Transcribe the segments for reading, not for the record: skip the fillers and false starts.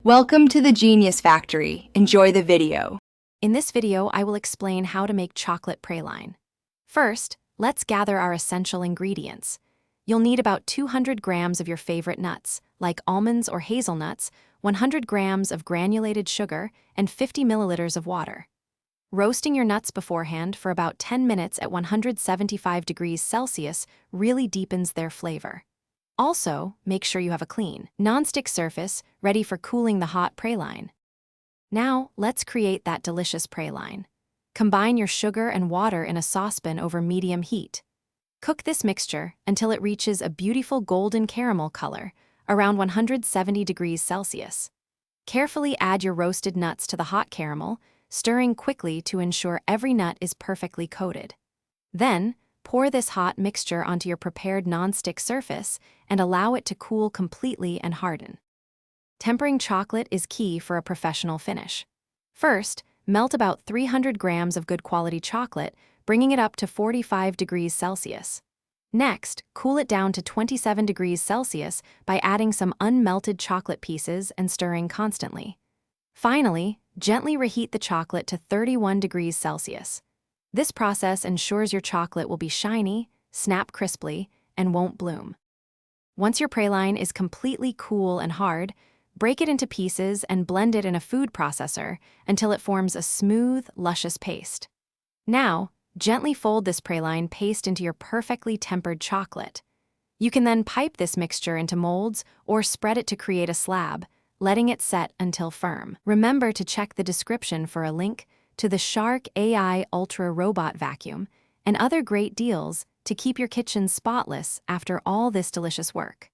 Welcome to the Genius Factory. Enjoy the video. In this video, I will explain how to make chocolate praline. First, let's gather our essential ingredients. You'll need about 200 grams of your favorite nuts, like almonds or hazelnuts, 100 grams of granulated sugar, and 50 milliliters of water. Roasting your nuts beforehand for about 10 minutes at 175 degrees Celsius really deepens their flavor. Also, make sure you have a clean, non-stick surface ready for cooling the hot praline. Now, let's create that delicious praline. Combine your sugar and water in a saucepan over medium heat. Cook this mixture until it reaches a beautiful golden caramel color, around 170 degrees Celsius. Carefully add your roasted nuts to the hot caramel, stirring quickly to ensure every nut is perfectly coated. Then, pour this hot mixture onto your prepared non-stick surface and allow it to cool completely and harden. Tempering chocolate is key for a professional finish. First, melt about 300 grams of good quality chocolate, bringing it up to 45 degrees Celsius. Next, cool it down to 27 degrees Celsius by adding some unmelted chocolate pieces and stirring constantly. Finally, gently reheat the chocolate to 31 degrees Celsius. This process ensures your chocolate will be shiny, snap crisply, and won't bloom. Once your praline is completely cool and hard, break it into pieces and blend it in a food processor until it forms a smooth, luscious paste. Now, gently fold this praline paste into your perfectly tempered chocolate. You can then pipe this mixture into molds or spread it to create a slab, letting it set until firm. Remember to check the description for a link to the Shark AI Ultra Robot Vacuum and other great deals to keep your kitchen spotless after all this delicious work.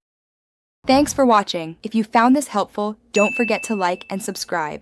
Thanks for watching. If you found this helpful, don't forget to like and subscribe.